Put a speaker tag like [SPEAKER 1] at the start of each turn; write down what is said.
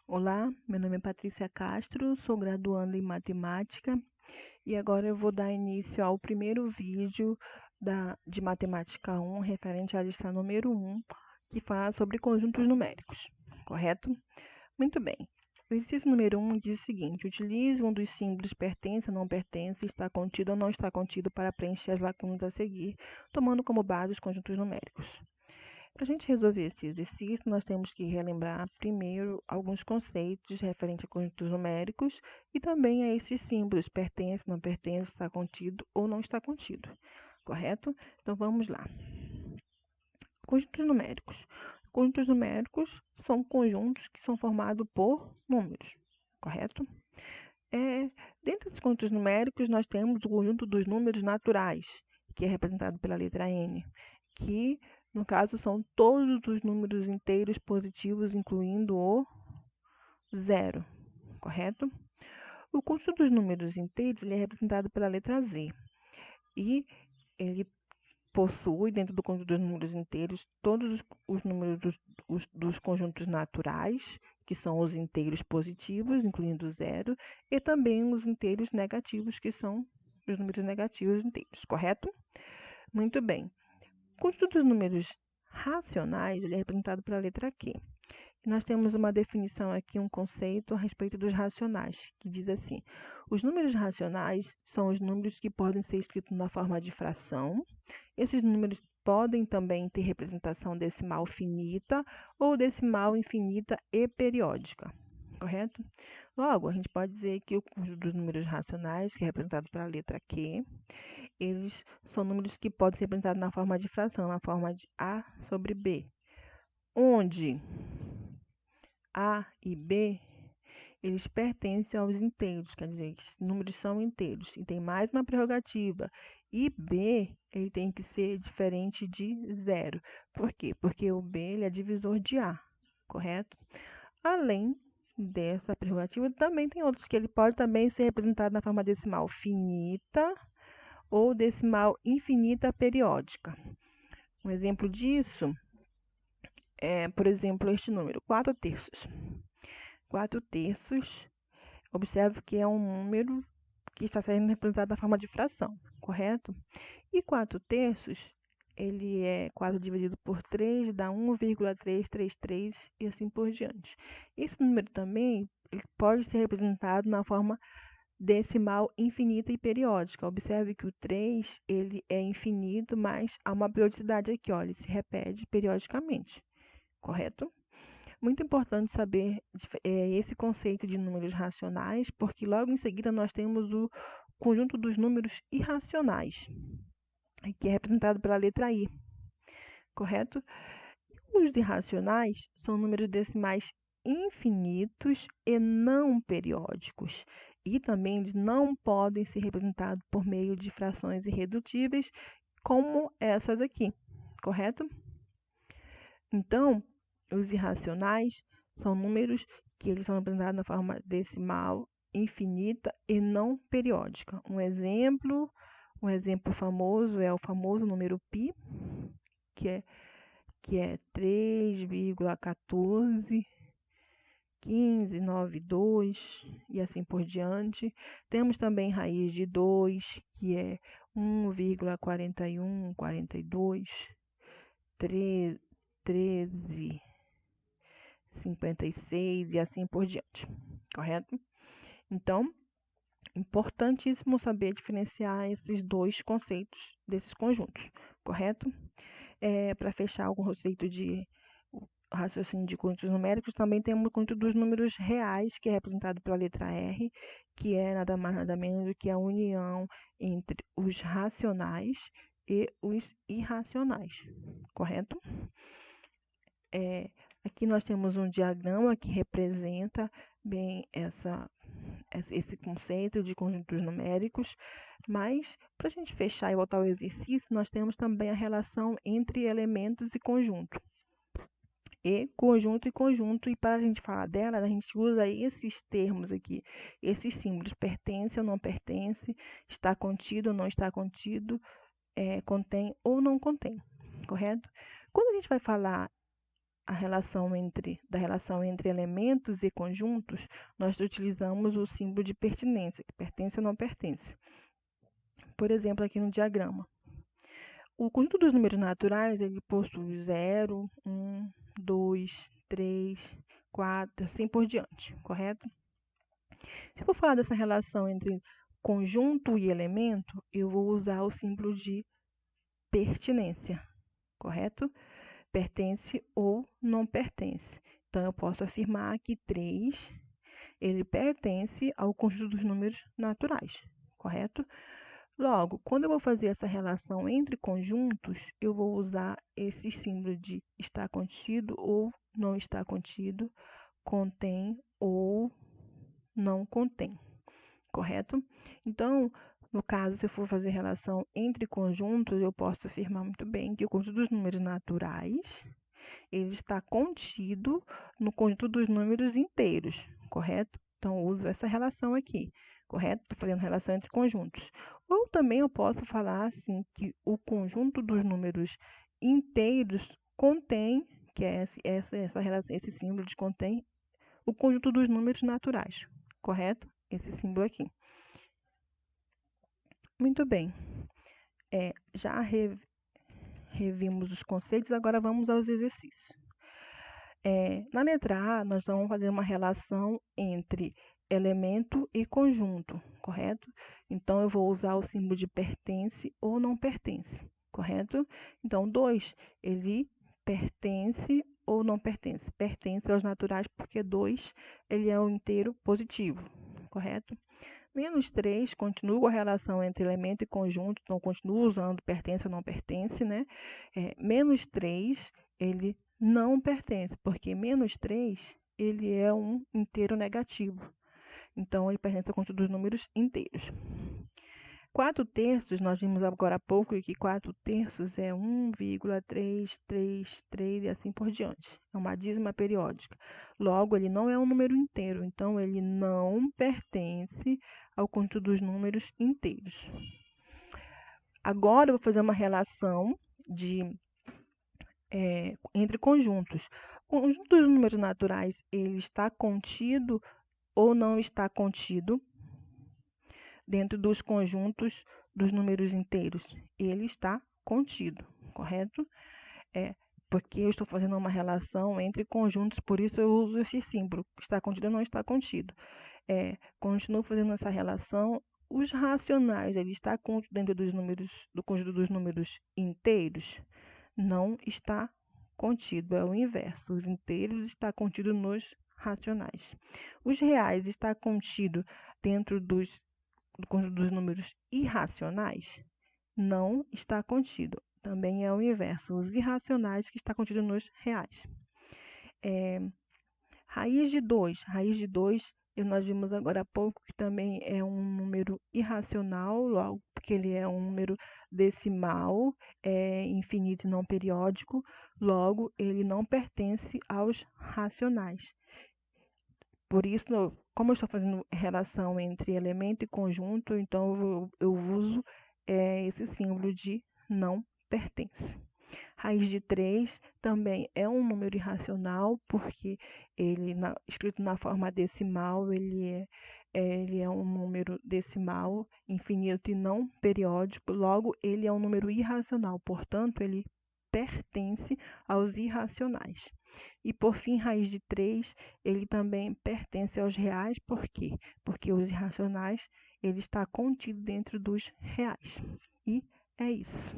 [SPEAKER 1] Olá, meu nome é Patrícia Castro, sou graduanda em matemática e agora eu vou dar início ao primeiro vídeo de Matemática 1, referente à lista número 1, que fala sobre conjuntos numéricos, correto? Muito bem. O exercício número 1 diz o seguinte: utilize um dos símbolos pertence, não pertence, está contido ou não está contido para preencher as lacunas a seguir, tomando como base os conjuntos numéricos. Para a gente resolver esse exercício, nós temos que relembrar primeiro alguns conceitos referentes a conjuntos numéricos e também a esses símbolos, pertence, não pertence, está contido ou não está contido, correto? Então vamos lá. Conjuntos numéricos. Conjuntos numéricos são conjuntos que são formados por números, correto? Dentro dos conjuntos numéricos, nós temos o conjunto dos números naturais, que é representado pela letra N, que, no caso, são todos os números inteiros positivos, incluindo o zero, correto? O conjunto dos números inteiros ele é representado pela letra Z, e ele possui, dentro do conjunto dos números inteiros, todos os números dos conjuntos naturais, que são os inteiros positivos, incluindo o zero, e também os inteiros negativos, que são os números negativos inteiros, correto? Muito bem. O conjunto dos números racionais ele é representado pela letra Q. Nós temos uma definição aqui, um conceito a respeito dos racionais, que diz assim: os números racionais são os números que podem ser escritos na forma de fração. Esses números podem também ter representação decimal finita ou decimal infinita e periódica, correto? Logo, a gente pode dizer que o conjunto dos números racionais, que é representado pela letra Q, eles são números que podem ser representados na forma de fração, na forma de A sobre B, onde A e B eles pertencem aos inteiros, quer dizer, esses números são inteiros. E tem mais uma prerrogativa. E B, ele tem que ser diferente de zero. Por quê? Porque o B ele é divisor de A, correto? Além dessa prerrogativa, também tem outros que ele pode também ser representado na forma decimal finita ou decimal infinita periódica. Um exemplo disso é, por exemplo, este número, 4 terços. 4 terços, observe que é um número que está sendo representado na forma de fração, correto? E 4 terços, ele é 4 dividido por 3, dá 1,333 e assim por diante. Esse número também ele pode ser representado na forma decimal infinita e periódica. Observe que o 3 ele é infinito, mas há uma periodicidade aqui, ó, ele se repete periodicamente, correto? Muito importante saber esse conceito de números racionais, porque logo em seguida nós temos o conjunto dos números irracionais, que é representado pela letra I, correto? Os irracionais são números decimais infinitos e não periódicos, e também eles não podem ser representados por meio de frações irredutíveis, como essas aqui, correto? Então, os irracionais são números que eles são representados na forma decimal, infinita e não periódica. Um exemplo famoso é o famoso número π, que é 3,14, 1592 e assim por diante. Temos também raiz de 2, que é 1,41, 42, 13, 56 e assim por diante, correto? Então, importantíssimo saber diferenciar esses dois conceitos desses conjuntos, correto? Para fechar o conceito de raciocínio de conjuntos numéricos, também temos o conjunto dos números reais, que é representado pela letra R, que é nada mais nada menos do que a união entre os racionais e os irracionais, correto? Aqui nós temos um diagrama que representa bem esse conceito de conjuntos numéricos, mas para a gente fechar e voltar ao exercício, nós temos também a relação entre elementos e conjunto. E para a gente falar dela, a gente usa esses termos aqui, esses símbolos, pertence ou não pertence, está contido ou não está contido, contém ou não contém, correto? Quando a gente vai falar da relação entre elementos e conjuntos, nós utilizamos o símbolo de pertinência, que pertence ou não pertence. Por exemplo, aqui no diagrama. O conjunto dos números naturais, ele possui 0, 1, 2, 3, 4, assim por diante, correto? Se eu for falar dessa relação entre conjunto e elemento, eu vou usar o símbolo de pertinência, correto? Pertence ou não pertence. Então, eu posso afirmar que 3, ele pertence ao conjunto dos números naturais, correto? Logo, quando eu vou fazer essa relação entre conjuntos, eu vou usar esse símbolo de está contido ou não está contido, contém ou não contém, correto? Então, no caso, se eu for fazer relação entre conjuntos, eu posso afirmar muito bem que o conjunto dos números naturais, ele está contido no conjunto dos números inteiros, correto? Então, eu uso essa relação aqui, correto? Estou fazendo relação entre conjuntos. Ou também eu posso falar assim que o conjunto dos números inteiros contém, que é essa relação, esse símbolo de contém, o conjunto dos números naturais, correto? Esse símbolo aqui. Muito bem. Já revimos os conceitos, agora vamos aos exercícios. Na letra A, nós vamos fazer uma relação entre elemento e conjunto, correto? Então, eu vou usar o símbolo de pertence ou não pertence, correto? Então, 2, ele pertence ou não pertence? Pertence aos naturais porque 2, ele é um inteiro positivo, correto? Menos 3, continua a relação entre elemento e conjunto, então continua usando pertence ou não pertence, né? Menos 3, ele não pertence, porque menos 3, ele é um inteiro negativo. Então, ele pertence ao conjunto dos números inteiros. 4/3, nós vimos agora há pouco que 4/3 é 1,333 e assim por diante. É uma dízima periódica. Logo, ele não é um número inteiro, então ele não pertence ao conjunto dos números inteiros. Agora, eu vou fazer uma relação entre conjuntos. O conjunto dos números naturais, ele está contido ou não está contido dentro dos conjuntos dos números inteiros? Ele está contido, correto? Porque eu estou fazendo uma relação entre conjuntos, por isso eu uso esse símbolo. Está contido ou não está contido. Continuo fazendo essa relação. Os racionais, ele está contido dentro do conjunto dos números inteiros? Não está contido, é o inverso. Os inteiros está contido nos racionais. Os reais está contido dentro do conjunto dos números irracionais? Não está contido. Também é o inverso. Os irracionais que está contido nos reais. Raiz de 2. Raiz de 2, nós vimos agora há pouco que também é um número irracional, logo porque ele é um número decimal, infinito e não periódico, logo ele não pertence aos racionais. Por isso, como eu estou fazendo relação entre elemento e conjunto, então eu uso esse símbolo de não pertence. Raiz de 3 também é um número irracional, porque ele, escrito na forma decimal, ele é um número decimal, infinito e não periódico, logo ele é um número irracional, portanto, ele pertence aos irracionais. E por fim, raiz de 3, ele também pertence aos reais, por quê? Porque os irracionais, ele está contido dentro dos reais. E é isso.